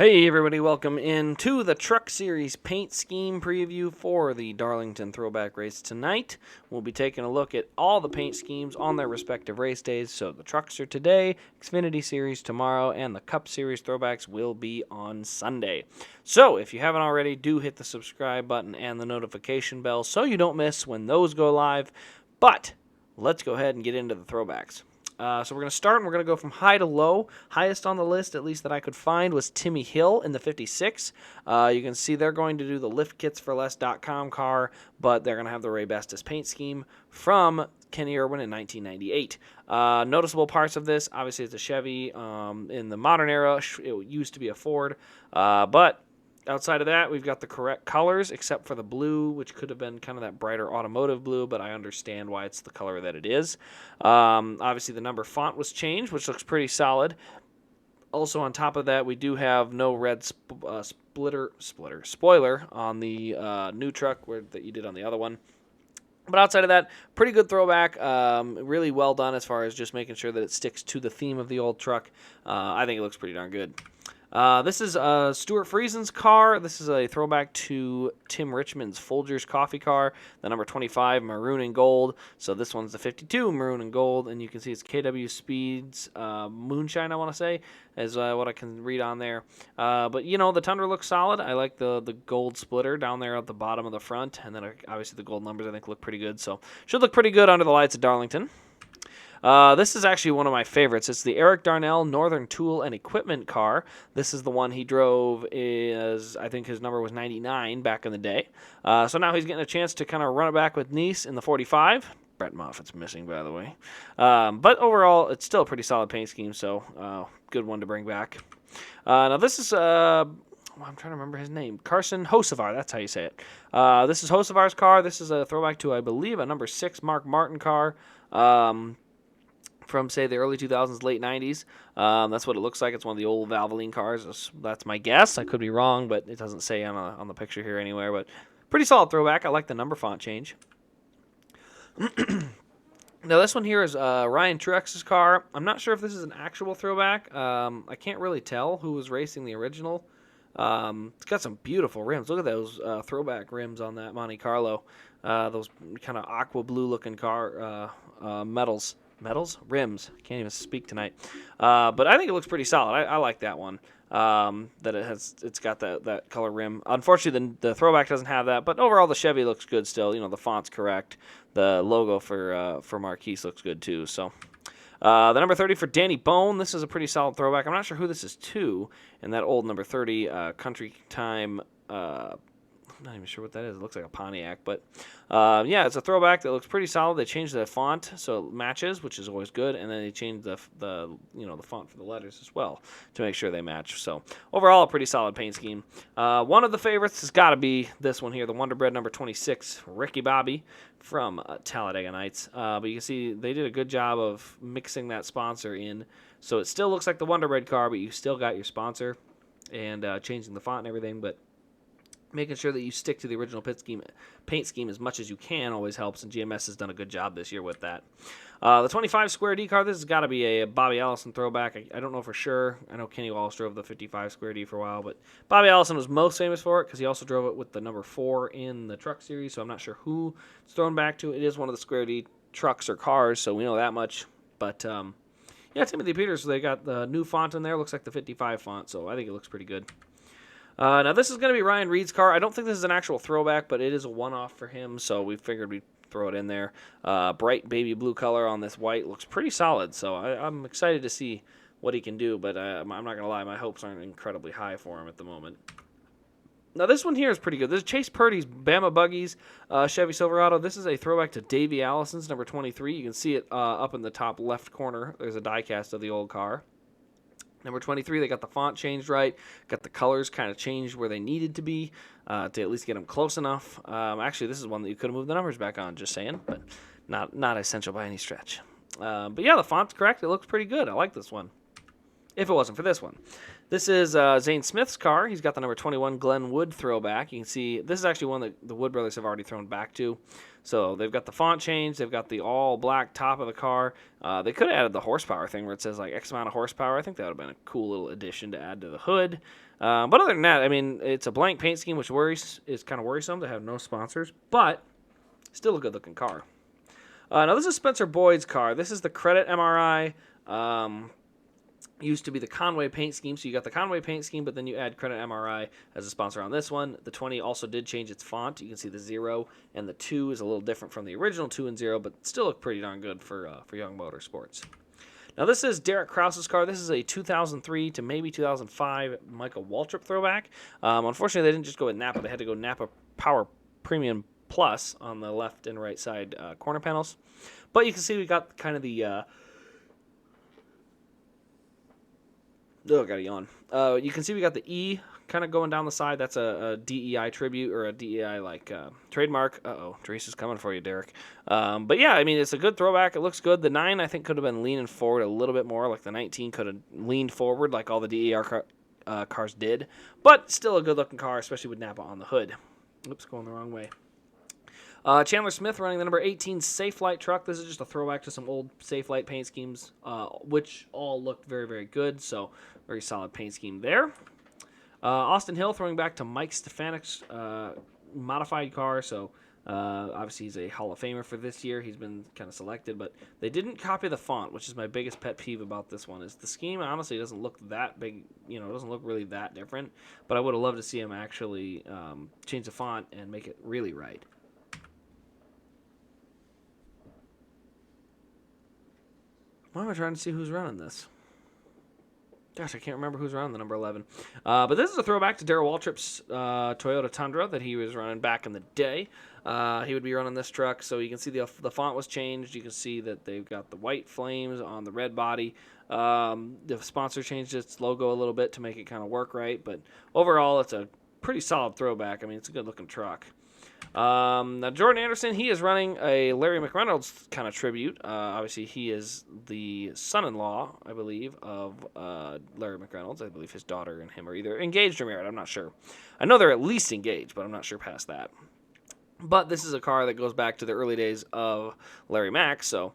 Hey everybody, welcome into the Truck Series paint scheme preview for the Darlington Throwback race tonight. We'll be taking a look at all the paint schemes on their respective race days. So the Trucks are today, Xfinity Series tomorrow, and the Cup Series Throwbacks will be on Sunday. So if you haven't already, do hit the subscribe button and the notification bell so you don't miss when those go live. But let's go ahead and get into the Throwbacks. So we're going to start, and we're going to go from high to low. Highest on the list, at least that I could find, was Timmy Hill in the 56. You can see they're going to do the liftkitsforless.com car, but they're going to have the Ray Bestis paint scheme from Kenney in 1998. Noticeable parts of this, obviously it's a Chevy. In the modern era, it used to be a Ford, but outside of that, we've got the correct colors, except for the blue, which could have been kind of that brighter automotive blue, but I understand why it's the color that it is. Obviously, the number font was changed, which looks pretty solid. Also, on top of that, we do have no red spoiler on the new truck that you did on the other one. But outside of that, pretty good throwback. Really well done as far as just making sure that it sticks to the theme of the old truck. I think it looks pretty darn good. This is Stuart Friesen's car. This is a throwback to Tim Richmond's Folgers coffee car, the number 25, maroon and gold. So this one's the 52, maroon and gold, and you can see it's KW Speed's Moonshine, I want to say, is what I can read on there. But, you know, the Tundra looks solid. I like the gold splitter down there at the bottom of the front, and then obviously the gold numbers I think look pretty good. So should look pretty good under the lights at Darlington. This is actually one of my favorites. It's the Eric Darnell Northern Tool and Equipment car. This is the one he drove I think his number was 99 back in the day. So now he's getting a chance to kind of run it back with Nice in the 45. Brett Moffitt's missing, by the way. But overall, it's still a pretty solid paint scheme, so good one to bring back. Now this is... I'm trying to remember his name. Carson Haas, that's how you say it. This is Haas' car. This is a throwback to, I believe, a number 6 Mark Martin car. From, say, the early 2000s, late 90s. That's what it looks like. It's one of the old Valvoline cars. That's my guess. I could be wrong, but it doesn't say on the picture here anywhere. But pretty solid throwback. I like the number font change. Now, this one here is Ryan Truex's car. I'm not sure if this is an actual throwback. I can't really tell who was racing the original. It's got some beautiful rims. Look at those throwback rims on that Monte Carlo. Those kind of aqua blue looking car rims. I can't even speak tonight. But I think it looks pretty solid. I like that one. That it's got that color rim. Unfortunately, the throwback doesn't have that. But overall, the Chevy looks good still. You know, the font's correct. The logo for Marquise looks good too. So. The number 30 for Danny Bone. This is a pretty solid throwback. I'm not sure who this is to. And that old number 30 Country Time. I'm not even sure what that is. It looks like a Pontiac, but yeah, it's a throwback that looks pretty solid. They changed the font so it matches, which is always good, and then they changed the font for the letters as well to make sure they match. So overall, a pretty solid paint scheme. One of the favorites has got to be this one here, the Wonder Bread number 26, Ricky Bobby from Talladega Nights. But you can see they did a good job of mixing that sponsor in, so it still looks like the Wonder Bread car, but you still got your sponsor and changing the font and everything, but making sure that you stick to the original paint scheme as much as you can always helps, and GMS has done a good job this year with that. The 25 Square D car, this has got to be a Bobby Allison throwback. I don't know for sure. I know Kenny Wallace drove the 55 Square D for a while, but Bobby Allison was most famous for it because he also drove it with the number 4 in the Truck Series, so I'm not sure who it's thrown back to. It is one of the Square D trucks or cars, so we know that much. But, yeah, Timothy Peters, they got the new font in there. Looks like the 55 font, so I think it looks pretty good. Now, this is going to be Ryan Reed's car. I don't think this is an actual throwback, but it is a one-off for him, so we figured we'd throw it in there. Bright baby blue color on this white looks pretty solid, so I'm excited to see what he can do, but I'm not going to lie, my hopes aren't incredibly high for him at the moment. Now, this one here is pretty good. This is Chase Purdy's Bama Buggies Chevy Silverado. This is a throwback to Davey Allison's number 23. You can see it up in the top left corner. There's a die cast of the old car. Number 23, they got the font changed right, got the colors kind of changed where they needed to be to at least get them close enough. Actually, this is one that you could have moved the numbers back on, just saying, but not essential by any stretch. But yeah, the font's correct. It looks pretty good. I like this one. if it wasn't for this one. This is Zane Smith's car. He's got the number 21 Glenwood throwback. You can see this is actually one that the Wood brothers have already thrown back to. So they've got the font change. They've got the all-black top of the car. They could have added the horsepower thing where it says like X amount of horsepower. I think that would have been a cool little addition to add to the hood. But other than that, I mean, it's a blank paint scheme, which is kind of worrisome to have no sponsors. But still a good-looking car. Now, this is Spencer Boyd's car. This is the Credit MRI. Used to be the Conway paint scheme, so you got the Conway paint scheme, but then you add Credit MRI as a sponsor on this one. The 20 also did change its font. You can see the 0 and the 2 is a little different from the original 2 and 0, but still look pretty darn good for Young Motorsports. Now, this is Derek Krauss's car. This is a 2003 to maybe 2005 Michael Waltrip throwback. Unfortunately, they didn't just go with Napa. They had to go Napa Power Premium Plus on the left and right side corner panels. But you can see we got kind of the... Oh, got a yawn. You can see we got the E kind of going down the side. That's a DEI tribute or a DEI trademark. Trace is coming for you, Derek. But yeah, I mean, it's a good throwback. It looks good. The 9 I think could have been leaning forward a little bit more. Like the 19 could have leaned forward like all the DER cars did. But still a good looking car, especially with Napa on the hood. Oops, going the wrong way. Chandler Smith running the number 18 Safe Light truck. This is just a throwback to some old Safe Light paint schemes, which all looked very, very good. So, very solid paint scheme there. Austin Hill throwing back to Mike Stefanik's modified car. So, obviously, he's a Hall of Famer for this year. He's been kind of selected, but they didn't copy the font, which is my biggest pet peeve about this one. Is the scheme honestly doesn't look that big. It doesn't look really that different. But I would have loved to see him actually change the font and make it really right. Why am I trying to see who's running this? Gosh, I can't remember who's running the number 11. But this is a throwback to Darrell Waltrip's Toyota Tundra that he was running back in the day. He would be running this truck, so you can see the font was changed. You can see that they've got the white flames on the red body. The sponsor changed its logo a little bit to make it kind of work right, but overall, it's a pretty solid throwback. I mean, it's a good-looking truck. Now, Jordan Anderson, he is running a Larry McReynolds kind of tribute. Obviously, he is the son-in-law, I believe, of Larry McReynolds. I believe his daughter and him are either engaged or married. I'm not sure. I know they're at least engaged, but I'm not sure past that. But this is a car that goes back to the early days of Larry Mack, so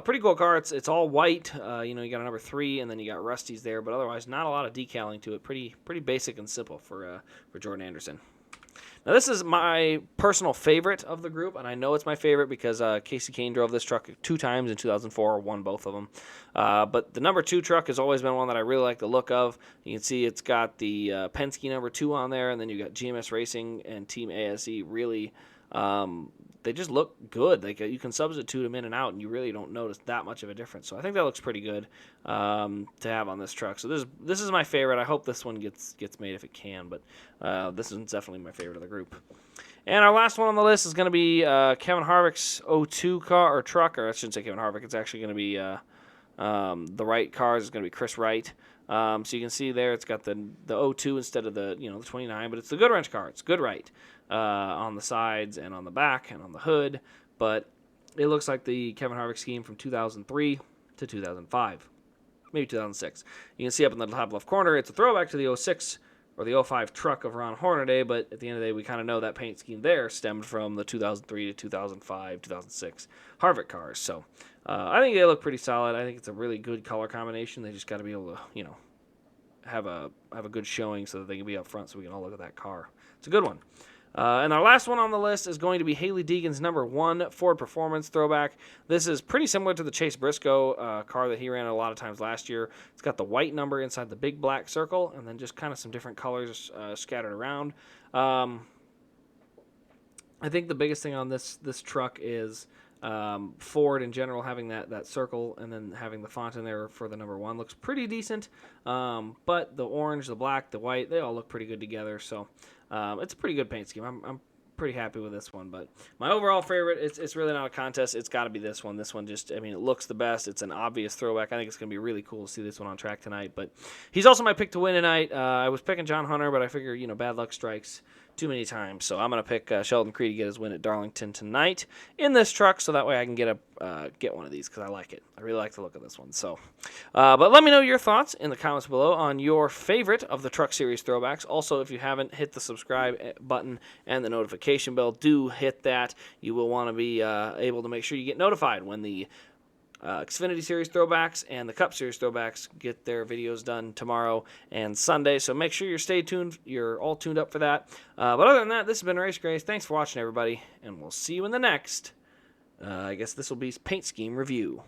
pretty cool car. It's all white. You got a number 3, and then you got Rusty's there, but otherwise not a lot of decaling to it. Pretty basic and simple for Jordan Anderson. Now, this is my personal favorite of the group, and I know it's my favorite because Casey Kane drove this truck 2 times in 2004, won both of them. But the number 2 truck has always been one that I really like the look of. You can see it's got the Penske number 2 on there, and then you got GMS Racing and Team ASE really... they just look good. Like you can substitute them in and out, and you really don't notice that much of a difference. So I think that looks pretty good to have on this truck. So this is my favorite. I hope this one gets made if it can, but this is definitely my favorite of the group. And our last one on the list is going to be Kevin Harvick's 02 car or truck, or I shouldn't say Kevin Harvick. It's actually going to be the Wright cars. It's going to be Chris Wright. So you can see there it's got the 02 instead of the 29, but it's the Goodwrench car. It's good Wright on the sides and on the back and on the hood, but it looks like the Kevin Harvick scheme from 2003 to 2005, maybe 2006. You can see up in the top left corner, it's a throwback to the 06 or the 05 truck of Ron Hornaday, but at the end of the day, we kind of know that paint scheme there stemmed from the 2003 to 2005, 2006 Harvick cars. So I think they look pretty solid. I think it's a really good color combination. They just got to be able to, have a good showing so that they can be up front so we can all look at that car. It's a good one. And our last one on the list is going to be Haley Deegan's number 1 Ford Performance throwback. This is pretty similar to the Chase Briscoe car that he ran a lot of times last year. It's got the white number inside the big black circle and then just kind of some different colors scattered around. I think the biggest thing on this truck is Ford in general having that circle and then having the font in there for the number 1 looks pretty decent. But the orange, the black, the white, they all look pretty good together. So it's a pretty good paint scheme. I'm pretty happy with this one. But my overall favorite, it's really not a contest. It's got to be this one. This one just, it looks the best. It's an obvious throwback. I think it's going to be really cool to see this one on track tonight. But he's also my pick to win tonight. I was picking John Hunter, but I figure, bad luck strikes too many times. So I'm going to pick Sheldon Creed to get his win at Darlington tonight in this truck, so that way I can get one of these because I like it. I really like the look of this one. So, but let me know your thoughts in the comments below on your favorite of the Truck Series throwbacks. Also, if you haven't hit the subscribe button and the notification bell, do hit that. You will want to be able to make sure you get notified when the Xfinity Series throwbacks and the Cup Series throwbacks get their videos done tomorrow and Sunday. So make sure you're all tuned up for that. But other than that, this has been Race Grace. Thanks for watching, everybody, and we'll see you in the next, I guess this will be Paint Scheme Review.